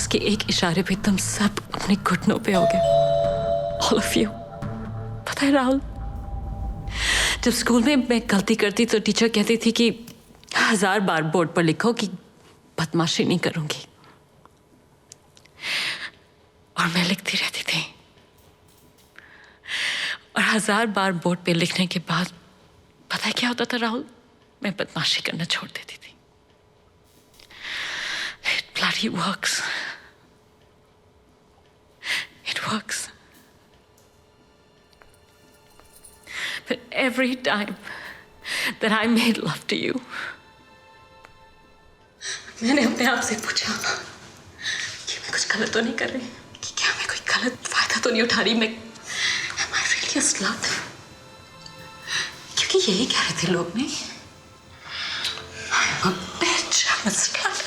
उसके एक इशारे पे तुम सब अपने घुटनों पे हो गए, ऑल ऑफ यू। पता है राहुल, जब स्कूल में मैं गलती करती तो टीचर कहती थी कि 1000 बार बोर्ड पर लिखो कि बदमाशी नहीं करूंगी, और मैं लिखती रहती थी। और 1000 बार बोर्ड पे लिखने के बाद पता है क्या होता था राहुल? मैं बदमाशी करना छोड़ देती थी। It bloody works. It works. But every time that I made love to you, मैंने अपने आप से पूछा कि मैं कुछ गलत तो नहीं कर रही, कि क्या मैं कोई गलत फायदा तो नहीं उठा रही, मैं am I really a slut? क्योंकि यही कह रहे थे लोग, नहीं? I'm a bitch, I'm a slut.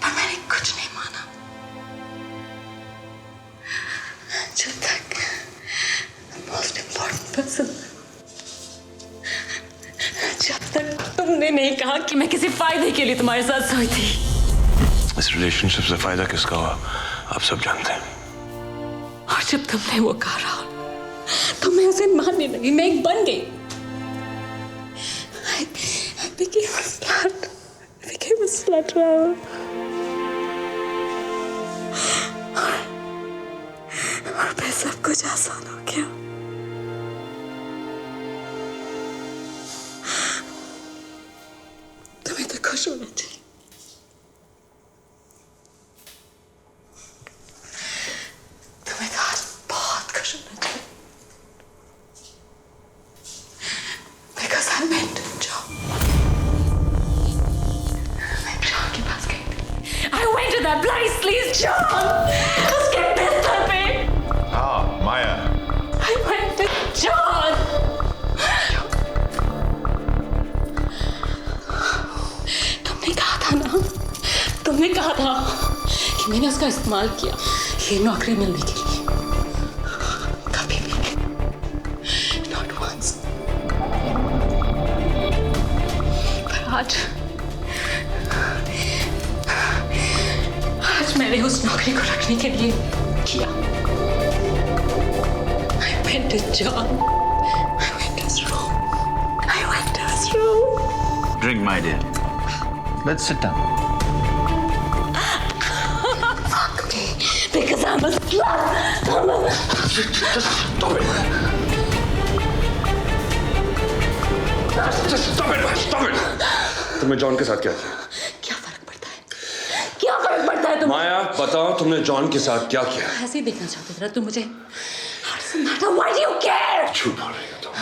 पर मैंने कुछ नहीं माना जब तक most important person, जब तक तुमने नहीं कहा कि मैं किसी फायदे के लिए तुम्हारे साथ सोई थी। इस रिलेशनशिप से फायदा किसका हुआ आप सब जानते हैं। और जब तुमने वो कहा राहुल, तो मैं उसे मानने लगी, मैं एक बन गई। I became a slut. I became a slut, Rahul. और फिर सब कुछ आसान हो गया। तुम्हें तो खुश होना चाहिए। तुम्हें तो आज बहुत खुश होना चाहिए। Because I went to John. मैं John के पास गई थी। I went to that bloody sleaze John. उसके बिस्तर पे। हाँ, माया। I went to John. तुमने कहा था ना, तुमने कहा था कि मैंने उसका इस्तेमाल किया ये नौकरी मिलने के लिए। कभी भी not once. पर आज मैंने उस नौकरी को रखने के लिए किया। I went to John. I went to his room. I went to his room. Drink, my dear. Let's sit down. Fuck me, because I'm a slut. Just stop it. Just stop it. Stop it. तुमने John के साथ क्या किया? क्या फर्क पड़ता है? क्या फर्क पड़ता है तुम्हें? माया, बताओ तुमने जॉन के साथ क्या किया? ऐसे ही देखना चाहते थे ना तुम मुझे? How does it matter? Why do you care? झूठ बोल रही हो तुम।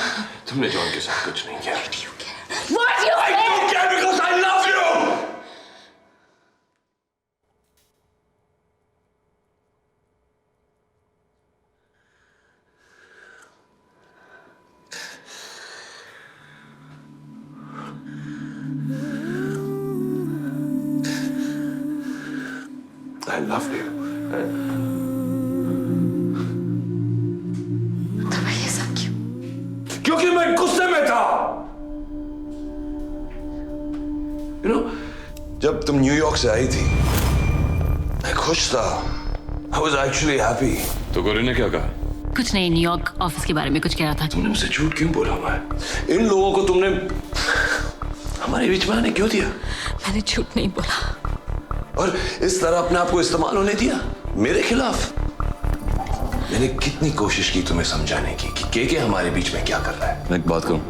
तुमने जॉन के साथ कुछ नहीं किया। Why do you care? Why do you care? I don't care because I love you. I loved you. तुम्हें ये सब क्यों? क्योंकि मैं गुस्से में था। You know, जब तुम न्यूयॉर्क से आई थी, मैं खुश था। I was actually happy. तो गौरी ने क्या कहा? कुछ नहीं, न्यूयॉर्क ऑफिस के बारे में कुछ कह रहा था। तुमने मुझसे झूठ क्यों बोला? मैं इन लोगों को तुमने हमारे बीच में आने क्यों दिया? मैंने झूठ नहीं बोला। और इस तरह अपने आप को इस्तेमाल होने दिया मेरे खिलाफ। मैंने कितनी कोशिश की तुम्हें समझाने की कि के हमारे बीच में क्या कर रहा है। मैं एक बात करूं,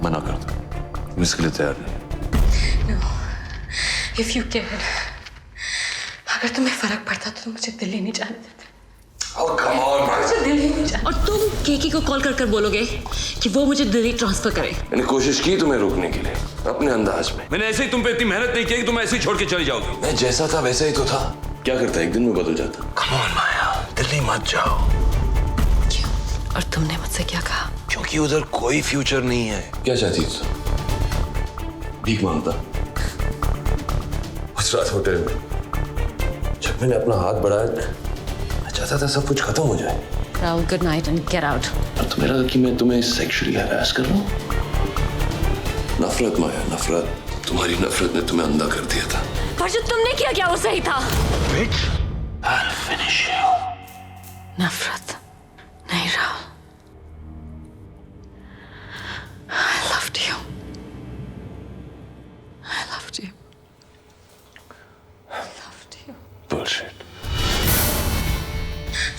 मना कर दो, मैं इसके लिए तैयार नहीं। No, if you cared, अगर तुम्हें फर्क पड़ता तो तुम मुझे दिल्ली नहीं जाने देते। Oh, come on, man. मुझे दिल्ली नहीं जाने। और तुम केके को कॉल कर बोलोगे कि वो मुझे दिल्ली ट्रांसफर करे। मैंने कोशिश की तुम्हें रोकने के लिए अपने अंदाज में। मैंने ऐसे ही तुम पे इतनी मेहनत नहीं की कि तुम ऐसे ही छोड़ के चली जाओगी। मैं जैसा था वैसा ही तो था। क्या करता एक दिन में बदल जाता। Come on, माया, दिल्ली मत जाओ। क्यों? और तुमने मुझसे क्या कहा? क्योंकि उधर कोई फ्यूचर नहीं है। क्या चाहती थी? भीख मांगता उस रात होटल में। जब मैंने अपना हाथ बढ़ाया, मैं चाहता था सब कुछ खत्म हो जाए। Rahul, good night and get out. और तुम्हें लगा कि मैं तुम्हें सेक्सुअली हैरास कर रहा हूँ? नफरत माया, नफरत। तुम्हारी नफरत ने तुम्हें अंधा कर दिया था। और जो तुमने किया क्या वो सही था? Bitch, I'll finish you. नफरत नहीं Rahul, I loved you. I loved you. I loved you. Bullshit.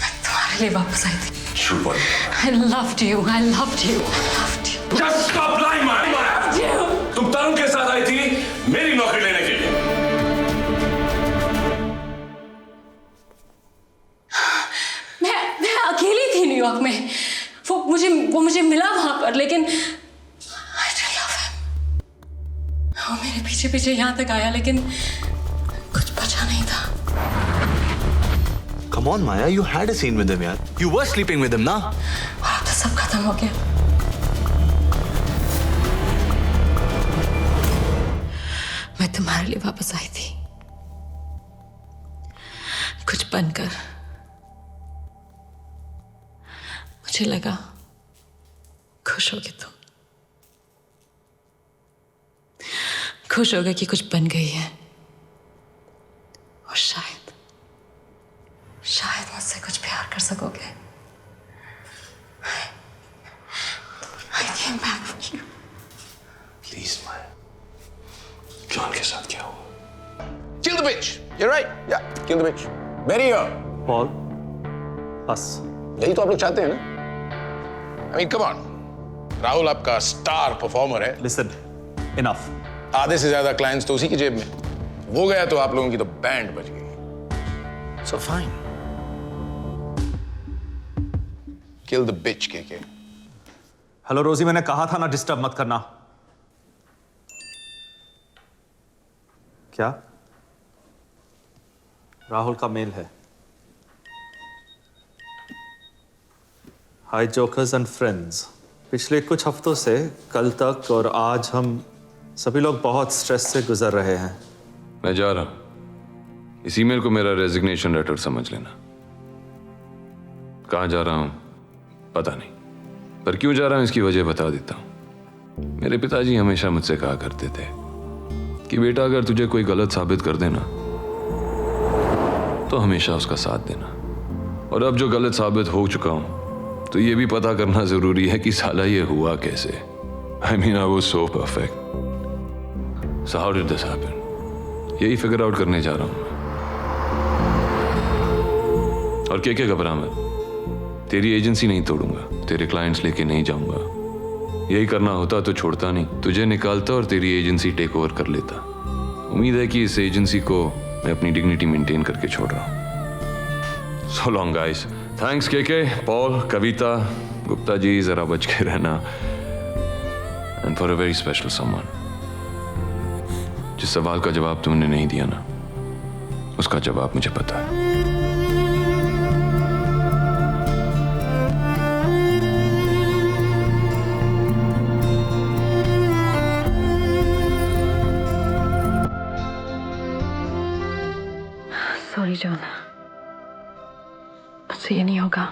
मैं तुम्हारे लिए वापस आई थी. झूठ बोल. I loved you. I loved you. I loved you. Just stop lying, man. I loved you. तुम तरुण के साथ आई थी मेरी नौकरी लेने के लिए. मैं अकेली थी न्यूयॉर्क में. वो मुझे मिला वहां पर, लेकिन I didn't love him. वो मेरे पीछे पीछे यहाँ तक आया, लेकिन कुछ बचा नहीं था. Come on, Maya, you had a scene with him, yaar. You were sleeping with him, na? और अब तो सब खत्म हो गया. मैं तुम्हारे लिए वापस आई थी, कुछ बनकर. मुझे लगा खुश होगे तुम, खुश होगे कि कुछ बन गई है, और शायद मुझसे कुछ प्यार कर सकोगे. I came back for you. Please, Maya. John के साथ क्या हुआ? Kill the bitch. You're right. Yeah, kill the bitch. Bury her. Paul, us. यही तो आप लोग चाहते हैं ना? I mean, come on. Rahul आपका स्टार परफॉर्मर है. Listen, enough. आधे से ज्यादा क्लाइंट्स तो उसी की जेब में. वो गया तो आप लोगों की तो बैंड बज गई. So fine. Kill the bitch, KK. Hello रोजी, मैंने कहा था ना डिस्टर्ब मत करना. क्या? राहुल का मेल है. हाय जोकर्स एंड फ्रेंड्स. पिछले कुछ हफ्तों से कल तक और आज हम सभी लोग बहुत स्ट्रेस से गुजर रहे हैं. मैं जा रहा हूं. इस ईमेल को मेरा रेजिग्नेशन लेटर समझ लेना. कहां जा रहा हूं पता नहीं, पर क्यों जा रहा हूं इसकी वजह बता देता हूं. मेरे पिताजी हमेशा मुझसे कहा करते थे कि बेटा अगर तुझे कोई गलत साबित कर देना तो हमेशा उसका साथ देना. और अब जो गलत साबित हो चुका हूं तो ये भी पता करना जरूरी है कि साला ये हुआ कैसे. I mean I was so perfect. So how did this happen? यही फिगर आउट करने जा रहा हूं. और क्या घबरा मत. तेरी एजेंसी नहीं तोड़ूंगा, तेरे क्लाइंट्स लेके नहीं जाऊंगा. यही करना होता तो छोड़ता नहीं, तुझे निकालता और तेरी एजेंसी टेक ओवर कर लेता. उम्मीद है कि इस एजेंसी को मैं अपनी डिग्निटी मेंटेन करके छोड़ रहा हूं. So long guys. Thanks KK, Paul, Kavita, Gupta ji, जरा बच के रहना. And for a very special someone. जिस सवाल का जवाब तुमने नहीं दिया ना, उसका जवाब मुझे पता है. सॉरी जॉन, मुझसे ये नहीं होगा.